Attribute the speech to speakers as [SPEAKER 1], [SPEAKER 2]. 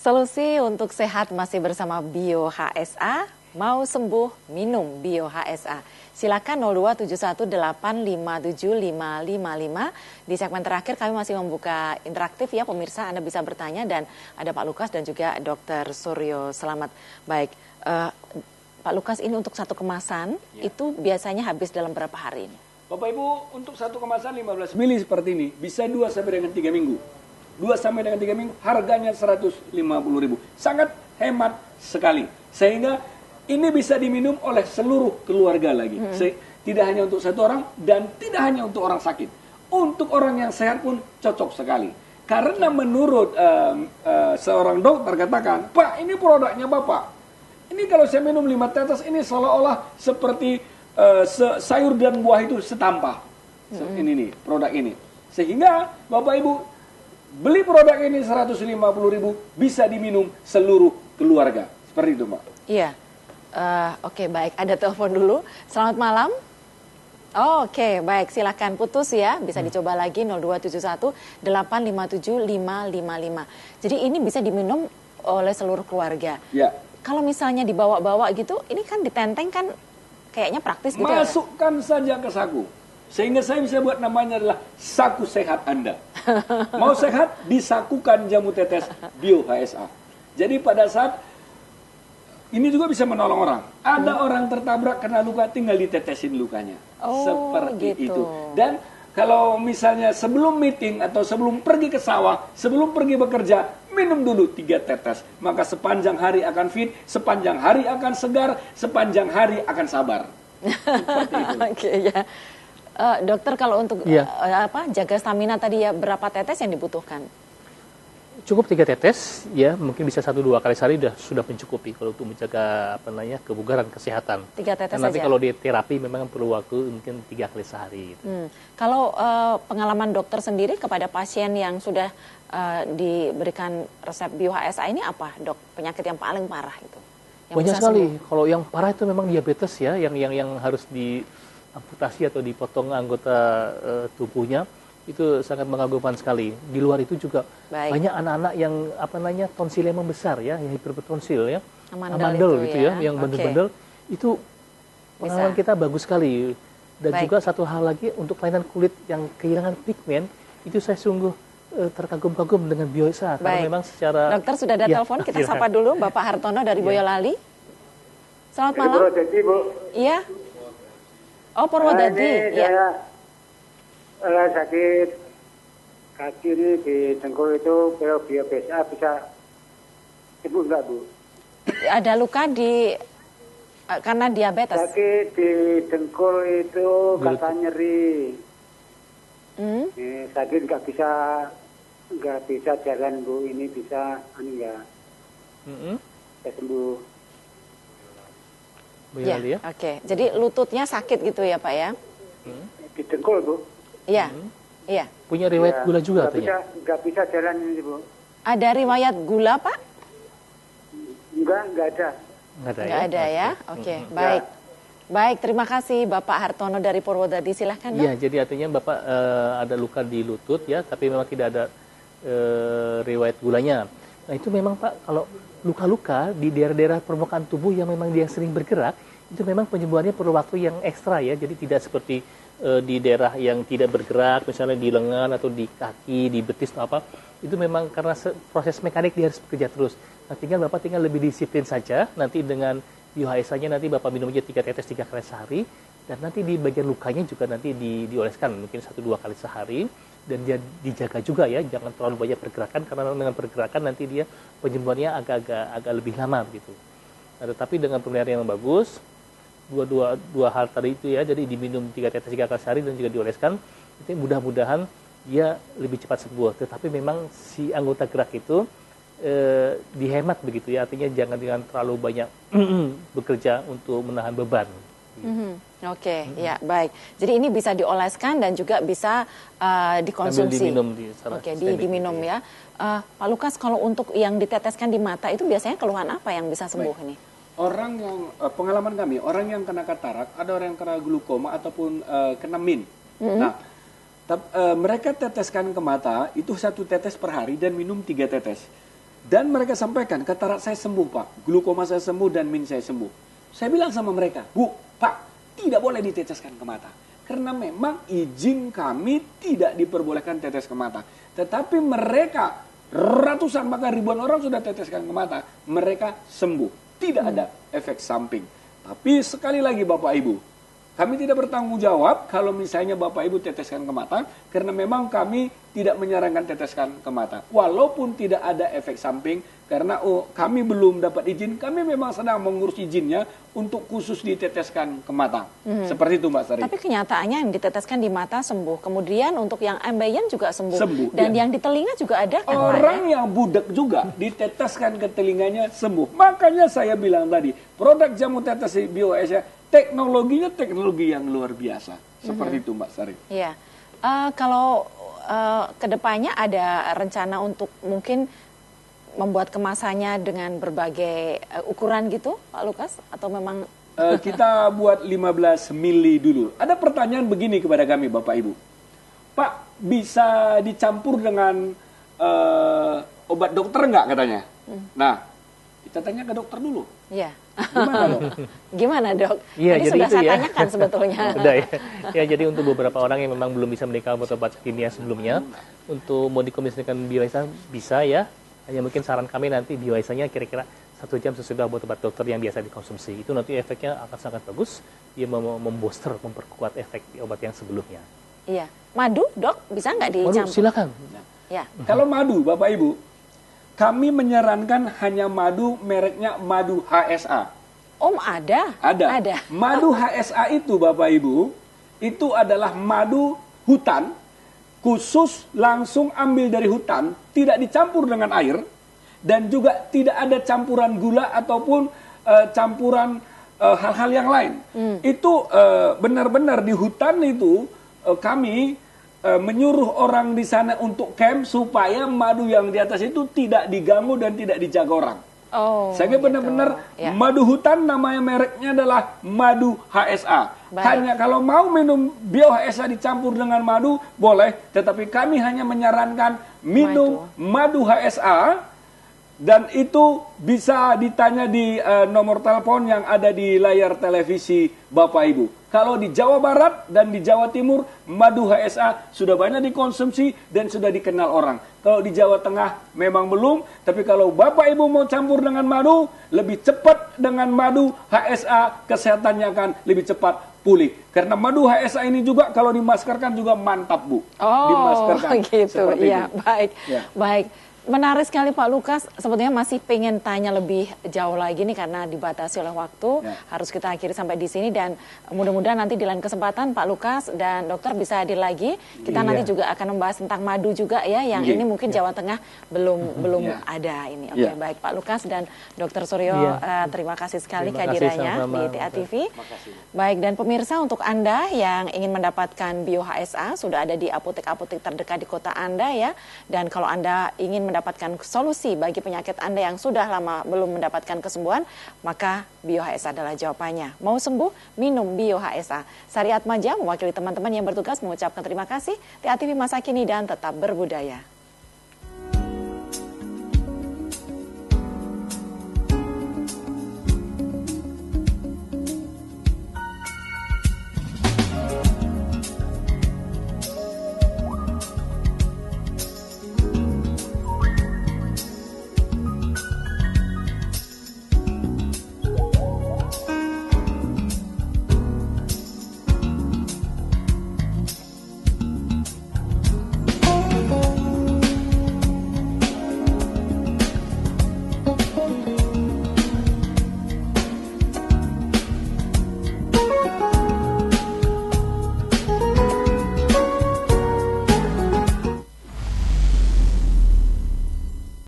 [SPEAKER 1] Solusi untuk sehat masih bersama Bio HSA. Mau sembuh, minum Bio HSA. Silakan 02718575555. Di segmen terakhir kami masih membuka interaktif ya pemirsa. Anda bisa bertanya dan ada Pak Lukas dan juga Dr. Suryo. Selamat. Baik, Pak Lukas, ini untuk satu kemasan itu biasanya habis dalam berapa hari ini?
[SPEAKER 2] Bapak Ibu, untuk satu kemasan 15 mili seperti ini bisa 2 sampai dengan 3 minggu. 2 sampai dengan 3 minggu harganya 150.000. Sangat hemat sekali. Sehingga ini bisa diminum oleh seluruh keluarga lagi. Tidak hanya untuk satu orang dan tidak hanya untuk orang sakit. Untuk orang yang sehat pun cocok sekali. Karena menurut seorang dokter katakan, Pak, ini produknya Bapak. Ini kalau saya minum 5 tetes ini seolah-olah seperti sayur dan buah itu setampah. Ini nih, produk ini. Sehingga Bapak Ibu beli produk ini 150.000 bisa diminum seluruh keluarga. Seperti itu, Mbak.
[SPEAKER 1] Iya. Oke, baik. Ada telepon dulu. Selamat malam. Oke, baik. Silakan putus ya. Bisa dicoba lagi 02718575555. Jadi ini bisa diminum oleh seluruh keluarga.
[SPEAKER 2] Ya.
[SPEAKER 1] Kalau misalnya dibawa-bawa gitu, ini kan ditenteng kan kayaknya praktis gitu.
[SPEAKER 2] Masukkan saja ke saku. Sehingga saya bisa buat namanya adalah saku sehat Anda. Mau sehat, disakukan jamu tetes Bio HSA. Jadi pada saat ini juga bisa menolong orang. Ada orang tertabrak kena luka, tinggal ditetesin lukanya. Seperti
[SPEAKER 1] gitu.
[SPEAKER 2] itu. Dan kalau misalnya sebelum meeting atau sebelum pergi ke sawah, sebelum pergi bekerja, minum dulu 3 tetes. Maka sepanjang hari akan fit, sepanjang hari akan segar, sepanjang hari akan sabar. Seperti itu.
[SPEAKER 1] Oke, ya. Dokter, kalau untuk jaga stamina tadi ya, berapa tetes yang dibutuhkan?
[SPEAKER 3] Cukup 3 tetes, ya mungkin bisa 1-2 kali sehari sudah mencukupi kalau untuk menjaga kebugaran, kesehatan.
[SPEAKER 1] 3 tetes
[SPEAKER 3] dan nanti
[SPEAKER 1] saja.
[SPEAKER 3] kalau di terapi memang perlu waktu mungkin 3 kali sehari.
[SPEAKER 1] Kalau pengalaman dokter sendiri kepada pasien yang sudah diberikan resep Bio HSA ini apa, dok? Penyakit yang paling parah itu?
[SPEAKER 3] Banyak sekali. Kalau yang parah itu memang diabetes ya, yang harus diamputasi atau dipotong anggota tubuhnya. Itu sangat mengagumkan sekali. Di luar itu juga banyak anak-anak yang tonsilnya membesar ya, yang hipertonsil ya, amandel gitu ya, yang bandel-bandel. Itu pengalaman kita bagus sekali. Dan juga satu hal lagi untuk kelainan kulit yang kehilangan pigmen, itu saya sungguh terkagum-kagum dengan Bio HSA. Karena memang secara
[SPEAKER 1] dokter sudah ada telepon, kita sapa dulu Bapak Hartono dari Boyolali. Selamat malam.
[SPEAKER 4] Purwodadi, Bu.
[SPEAKER 1] Iya. Oh, Purwodadi.
[SPEAKER 4] Iya. Sakit kaki ini di dengkul itu, kalau Bio HSA bisa sembuh nggak, Bu?
[SPEAKER 1] Ada luka karena diabetes?
[SPEAKER 4] Sakit di dengkul itu kata nyeri. Sakit nggak bisa jalan, Bu. Ini bisa enggak? Bisa sembuh.
[SPEAKER 1] Ya, oke. Jadi lututnya sakit gitu ya, Pak ya?
[SPEAKER 4] Di dengkul, Bu.
[SPEAKER 1] Iya, iya.
[SPEAKER 3] Punya riwayat gula juga katanya?
[SPEAKER 4] Nggak bisa jalan ini, Bu.
[SPEAKER 1] Ada riwayat gula, Pak?
[SPEAKER 4] Nggak ada.
[SPEAKER 1] Nggak ada ya? Oke, baik. Baik, terima kasih Bapak Hartono dari Purwodadi. Silahkan, Dok.
[SPEAKER 3] Iya, jadi artinya Bapak ada luka di lutut ya, tapi memang tidak ada riwayat gulanya. Nah itu memang Pak, kalau luka-luka di daerah-daerah permukaan tubuh yang memang dia sering bergerak, itu memang penyembuhannya perlu waktu yang ekstra ya, jadi tidak seperti di daerah yang tidak bergerak, misalnya di lengan atau di kaki, di betis atau apa, itu memang karena proses mekanik dia harus bekerja terus. Nah, Bapak tinggal lebih disiplin saja, nanti dengan Bio HSA-nya nanti Bapak minum aja 3 tetes 3 kali sehari, dan nanti di bagian lukanya juga nanti dioleskan mungkin 1-2 kali sehari, dan dia dijaga juga ya, jangan terlalu banyak pergerakan, karena dengan pergerakan nanti dia penyembuhannya agak lebih lama gitu. Nah, tetapi dengan pemeliharaan yang bagus, dua hal tadi itu ya, jadi diminum 3 tetes 3 kali sehari dan juga dioleskan, itu mudah-mudahan dia lebih cepat sembuh. Tetapi memang si anggota gerak itu dihemat begitu ya, artinya jangan dengan terlalu banyak bekerja untuk menahan beban.
[SPEAKER 1] Oke, ya baik. Jadi ini bisa dioleskan dan juga bisa dikonsumsi.
[SPEAKER 3] Diminum
[SPEAKER 1] diminum ya. Pak Lukas, kalau untuk yang diteteskan di mata itu biasanya keluhan apa yang bisa sembuh ini?
[SPEAKER 2] Orang yang, pengalaman kami, orang yang kena katarak, ada orang yang kena glukoma ataupun kena min. Nah, mereka teteskan ke mata, itu 1 tetes per hari dan minum 3 tetes. Dan mereka sampaikan, katarak saya sembuh Pak, glukoma saya sembuh dan min saya sembuh. Saya bilang sama mereka, Bu, Pak, tidak boleh diteteskan ke mata. Karena memang izin kami tidak diperbolehkan tetes ke mata. Tetapi mereka, ratusan bahkan ribuan orang sudah teteskan ke mata. Mereka sembuh. Tidak ada efek samping. Tapi sekali lagi Bapak Ibu, kami tidak bertanggung jawab kalau misalnya Bapak Ibu teteskan ke mata, karena memang kami tidak menyarankan teteskan ke mata. Walaupun tidak ada efek samping, karena kami belum dapat izin, kami memang sedang mengurus izinnya untuk khusus diteteskan ke mata. Seperti itu Mbak Sari.
[SPEAKER 1] Tapi kenyataannya yang diteteskan di mata sembuh. Kemudian untuk yang ambeien juga sembuh. Dan
[SPEAKER 2] ya.
[SPEAKER 1] yang di telinga juga ada kan Pak,
[SPEAKER 2] Orang yang budak juga diteteskan ke telinganya sembuh. Makanya saya bilang tadi, produk jamu tetes Bio HSA teknologinya teknologi yang luar biasa. Seperti itu Mbak Sari.
[SPEAKER 1] Iya. Kalau kedepannya ada rencana untuk mungkin membuat kemasannya dengan berbagai ukuran gitu Pak Lukas? Atau memang...
[SPEAKER 2] Kita buat 15 mili dulu. Ada pertanyaan begini kepada kami Bapak Ibu. Pak, bisa dicampur dengan obat dokter nggak katanya? Nah, kita tanya ke dokter dulu.
[SPEAKER 1] Iya.
[SPEAKER 2] Gimana dok?
[SPEAKER 1] Gimana dok?
[SPEAKER 3] Iya,
[SPEAKER 1] Tadi
[SPEAKER 3] jadi
[SPEAKER 1] sudah
[SPEAKER 3] itu
[SPEAKER 1] saya
[SPEAKER 3] ya.
[SPEAKER 1] tanyakan sebetulnya.
[SPEAKER 3] Udah ya. Ya, jadi untuk beberapa orang yang memang belum bisa menikah obat-obat kimia sebelumnya, untuk mau dikombinasikan Bio HSA bisa ya. Hanya mungkin saran kami nanti Bio HSA-nya kira-kira 1 jam sesudah obat-obat dokter yang biasa dikonsumsi. Itu nanti efeknya akan sangat bagus. Dia membooster, memperkuat efek di obat yang sebelumnya.
[SPEAKER 1] Iya. Madu dok bisa nggak dicampur?
[SPEAKER 3] Waduh, silakan.
[SPEAKER 1] Ya.
[SPEAKER 2] Kalau madu Bapak Ibu, kami menyarankan hanya madu mereknya madu HSA.
[SPEAKER 1] Om ada?
[SPEAKER 2] Ada. Madu HSA itu Bapak Ibu, itu adalah madu hutan, khusus langsung ambil dari hutan, tidak dicampur dengan air, dan juga tidak ada campuran gula ataupun campuran hal-hal yang lain. Itu benar-benar di hutan itu kami menyuruh orang di sana untuk camp supaya madu yang di atas itu tidak diganggu dan tidak dijaga orang.
[SPEAKER 1] Oh,
[SPEAKER 2] Saya benar-benar
[SPEAKER 1] ya.
[SPEAKER 2] madu hutan, namanya mereknya adalah madu HSA.
[SPEAKER 1] Baik.
[SPEAKER 2] Hanya kalau mau minum Bio HSA dicampur dengan madu boleh, tetapi kami hanya menyarankan minum madu HSA. Dan itu bisa ditanya di nomor telepon yang ada di layar televisi Bapak Ibu. Kalau di Jawa Barat dan di Jawa Timur, madu HSA sudah banyak dikonsumsi dan sudah dikenal orang. Kalau di Jawa Tengah memang belum, tapi kalau Bapak Ibu mau campur dengan madu, lebih cepat dengan madu HSA, kesehatannya akan lebih cepat pulih. Karena madu HSA ini juga kalau dimaskerkan juga mantap Bu.
[SPEAKER 1] Oh
[SPEAKER 2] Dimaskerkan.
[SPEAKER 1] gitu, iya baik.
[SPEAKER 2] Ya.
[SPEAKER 1] Baik. Menarik sekali Pak Lukas, sebetulnya masih pengen tanya lebih jauh lagi nih karena dibatasi oleh waktu.
[SPEAKER 2] Ya.
[SPEAKER 1] Harus kita akhiri sampai di sini dan mudah-mudahan nanti di lain kesempatan Pak Lukas dan dokter bisa hadir lagi. Kita nanti juga akan membahas tentang madu juga ya, yang ini mungkin Jawa Tengah belum ada ini. Oke, baik Pak Lukas dan Dokter Suryo, terima kasih sekali kehadirannya di TA TV. Baik, dan pemirsa, untuk Anda yang ingin mendapatkan Bio HSA sudah ada di apotek-apotek terdekat di kota Anda ya. Dan kalau Anda ingin mendapatkan solusi bagi penyakit Anda yang sudah lama belum mendapatkan kesembuhan, maka Bio HSA adalah jawabannya. Mau sembuh, minum Bio HSA. Sari Atmaja mewakili teman-teman yang bertugas mengucapkan terima kasih. TA TV masa kini dan tetap berbudaya.